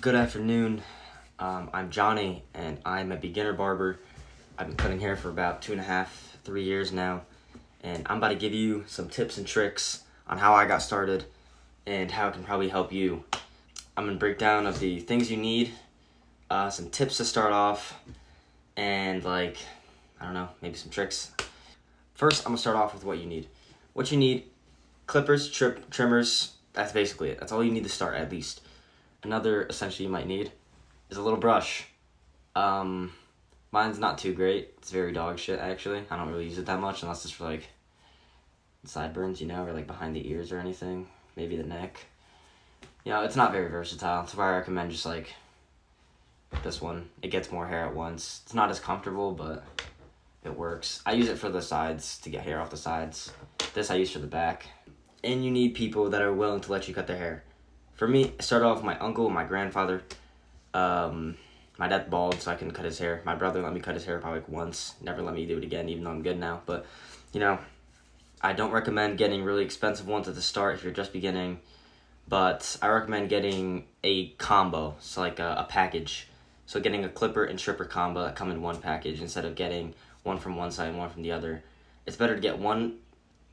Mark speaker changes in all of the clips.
Speaker 1: Good afternoon. I'm Johnny, and I'm a beginner barber. I've been cutting hair for about 2.5, 3 years now, and I'm about to give you some tips and tricks on how I got started and how it can probably help you. I'm going to break down of the things you need, some tips to start off, and I don't know, maybe some tricks. First, I'm going to start off with what you need. What you need: clippers, trimmers. That's basically it. That's all you need to start, at least. Another essential you might need is a little brush. Mine's not too great. It's very dog shit, actually. I don't really use it that much unless it's for sideburns, or behind the ears or anything. Maybe the neck. It's not very versatile. That's why I recommend just this one. It gets more hair at once. It's not as comfortable, but it works. I use it for the sides to get hair off the sides. This I use for the back. And you need people that are willing to let you cut their hair. For me, I started off with my uncle and my grandfather. My dad's bald, so I can cut his hair. My brother let me cut his hair probably once. Never let me do it again, even though I'm good now. But, I don't recommend getting really expensive ones at the start if you're just beginning. But I recommend getting a combo, so a package. So getting a clipper and stripper combo that come in one package instead of getting one from one side and one from the other. It's better to get one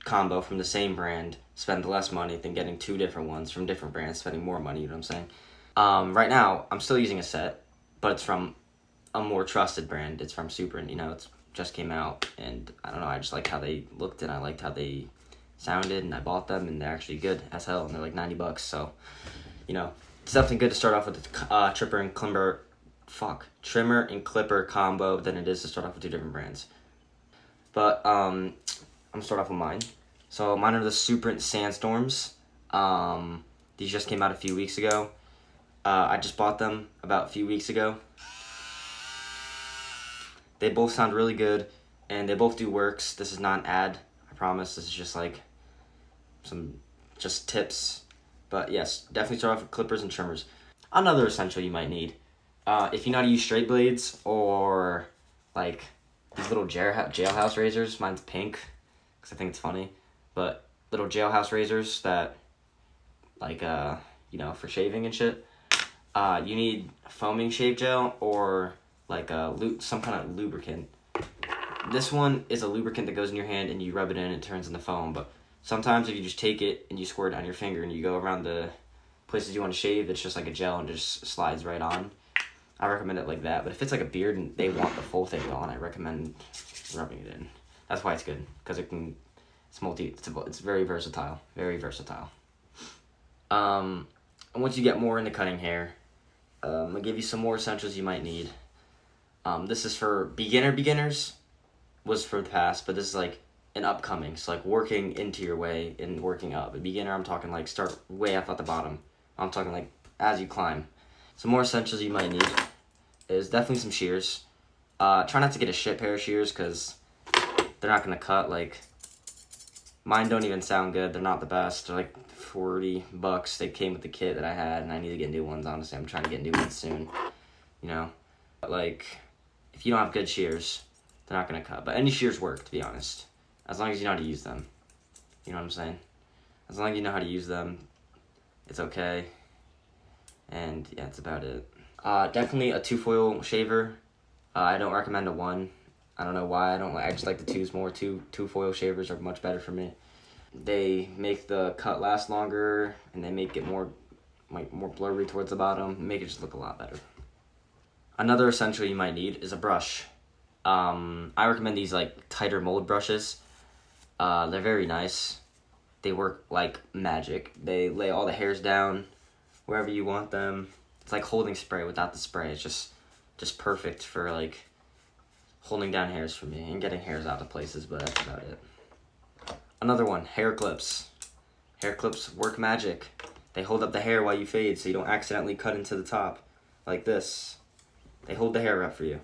Speaker 1: combo from the same brand, spend less money than getting two different ones from different brands, spending more money, you know what I'm saying? Right now, I'm still using a set, but it's from a more trusted brand. It's from Super, and it's just came out, and I don't know, I just liked how they looked, and I liked how they sounded, and I bought them, and they're actually good as hell, and they're like $90, so, it's definitely good to start off with the trimmer and clipper combo than it is to start off with two different brands. But, I'm gonna start off with mine. So mine are the Super Sandstorms. These just came out a few weeks ago. I just bought them about a few weeks ago. They both sound really good, and they both do works. This is not an ad, I promise. This is just some tips. But yes, definitely start off with clippers and trimmers. Another essential you might need, if you know how to use straight blades or these little jailhouse razors. Mine's pink because I think it's funny. But little jailhouse razors that, for shaving and shit. You need foaming shave gel or some kind of lubricant. This one is a lubricant that goes in your hand and you rub it in and it turns into foam. But sometimes if you just take it and you squirt it on your finger and you go around the places you want to shave, it's just like a gel and just slides right on. I recommend it like that. But if it's like a beard and they want the full thing on, I recommend rubbing it in. That's why it's good, because it's very versatile. Very versatile. And once you get more into cutting hair, I'm gonna give you some more essentials you might need. This is for beginners, was for the past, but this is an upcoming. So working into your way and working up. A beginner, I'm talking start way up at the bottom. I'm talking as you climb. Some more essentials you might need is definitely some shears. Try not to get a shit pair of shears because they're not gonna cut. Mine don't even sound good. They're not the best. They're $40. They came with the kit that I had, and I need to get new ones, honestly. I'm trying to get new ones soon, But if you don't have good shears, they're not going to cut. But any shears work, to be honest, as long as you know how to use them. You know what I'm saying? As long as you know how to use them, it's okay. And, yeah, that's about it. Definitely a 2-foil shaver. I don't recommend a 1. I don't know why. I just like the 2s more. Two foil shavers are much better for me. They make the cut last longer, and they make it more blurry towards the bottom, make it just look a lot better. Another essential you might need is a brush. I recommend these tighter mold brushes. They're very nice. They work like magic. They lay all the hairs down wherever you want them. It's like holding spray without the spray. It's just perfect for holding down hairs for me and getting hairs out of places, but that's about it. Another one, hair clips. Hair clips work magic. They hold up the hair while you fade so you don't accidentally cut into the top like this. They hold the hair up for you.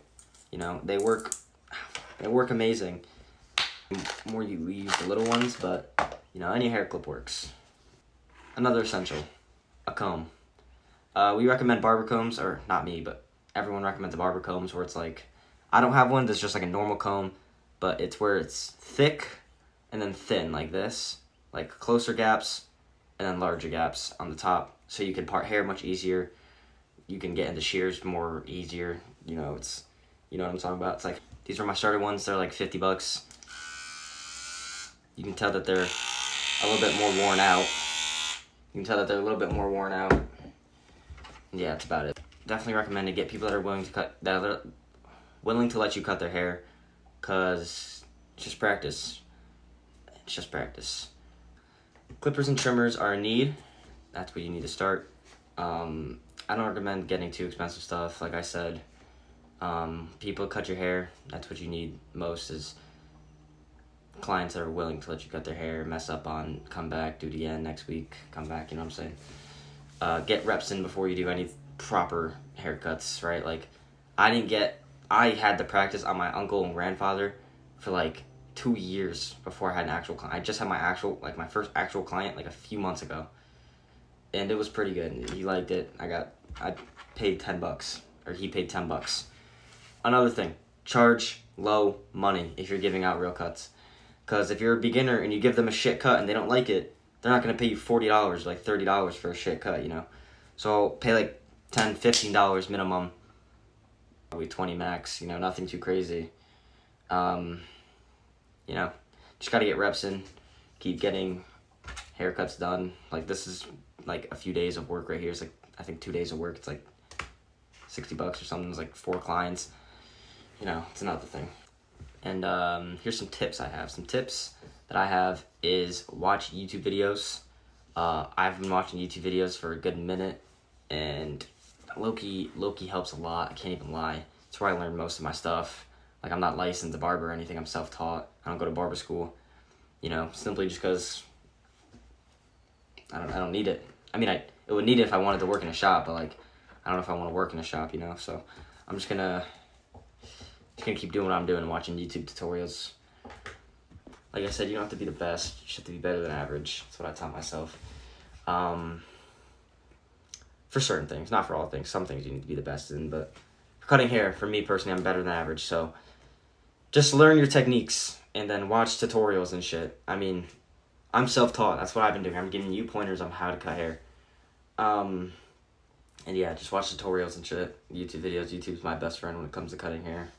Speaker 1: They work amazing. The more you use the little ones, but any hair clip works. Another essential, a comb. We recommend barber combs, or not me, but everyone recommends the barber combs where it's I don't have one that's just a normal comb, but it's where it's thick and then thin like this, closer gaps and then larger gaps on the top, so you can part hair much easier. you can get into shears more easier. You know, you know what I'm talking about. It's like, these are my starter ones. They're like $50. You can tell that they're a little bit more worn out. Yeah, that's about it. Definitely recommend to get people that are willing to let you cut their hair, cause it's just practice. Clippers and trimmers are a need. That's where you need to start. I don't recommend getting too expensive stuff. Like I said, people cut your hair. That's what you need most, is clients that are willing to let you cut their hair, mess up on, come back, do it again next week, come back, you know what I'm saying? Get reps in before you do any proper haircuts, right? Like, I had to practice on my uncle and grandfather for like 2 years before I had an actual client. I just had my first actual client like a few months ago. And it was pretty good. He liked it. I paid $10, or he paid $10. Another thing, charge low money if you're giving out real cuts. Because if you're a beginner and you give them a shit cut and they don't like it, they're not going to pay you $40, like $30 for a shit cut, you know. So pay like $10, $15 minimum, probably $20 max, you know, nothing too crazy. You know, just got to get reps in, keep getting haircuts done. Like, this is like a few days of work right here. It's like, I think 2 days of work. It's like $60 or something. It's like 4 clients. You know, it's another thing. And here's some tips I have. Some tips that I have is watch YouTube videos. I've been watching YouTube videos for a good minute, and low-key helps a lot. I can't even lie. It's where I learned most of my stuff. Like, I'm not licensed to barber or anything. I'm self-taught. I don't go to barber school. You know, simply just because I don't need it. I mean, it would need it if I wanted to work in a shop, but like, I don't know if I want to work in a shop, you know. So I'm just gonna keep doing what I'm doing and watching YouTube tutorials. Like I said, you don't have to be the best. You just have to be better than average. That's what I taught myself. For certain things, not for all things. Some things you need to be the best in, but for cutting hair, for me personally, I'm better than average. So just learn your techniques and then watch tutorials and shit. I mean, I'm self-taught. That's what I've been doing. I'm giving you pointers on how to cut hair. And yeah, just watch tutorials and shit. YouTube videos. YouTube's my best friend when it comes to cutting hair.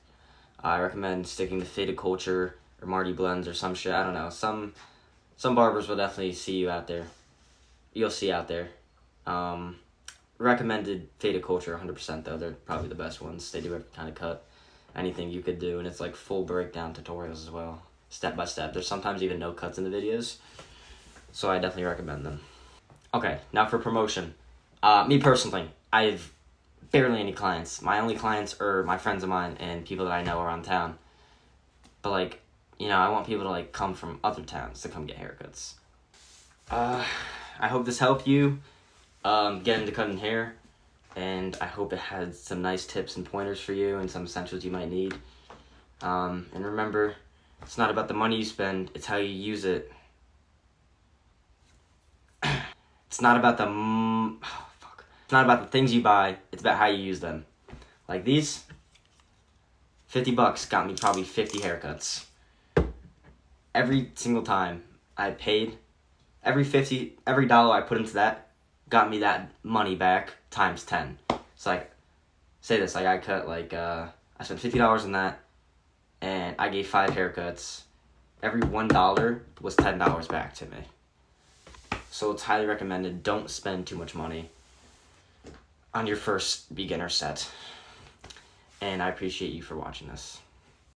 Speaker 1: I recommend sticking to faded culture or Marty blends or some shit. I don't know. Some barbers will definitely see you out there. You'll see out there. Recommended faded culture 100% though. They're probably the best ones. They do every kind of cut. Anything you could do, and it's like full breakdown tutorials as well. Step by step. There's sometimes even no cuts in the videos. So I definitely recommend them. Okay, now for promotion. Me personally, I've barely any clients. My only clients are my friends of mine and people that I know around town. But like, you know, I want people to like come from other towns to come get haircuts. I hope this helped you get into cutting hair, and I hope it had some nice tips and pointers for you and some essentials you might need. And remember, it's not about the money you spend, it's how you use it. It's not about it's not about the things you buy, it's about how you use them. Like these, $50 got me probably 50 haircuts. Every single time I paid, every dollar I put into that got me that money back times 10. It's like, say this, like I cut like, I spent $50 on that, and I gave 5 haircuts. Every $1 was $10 back to me. So it's highly recommended. Don't spend too much money on your first beginner set. And I appreciate you for watching this.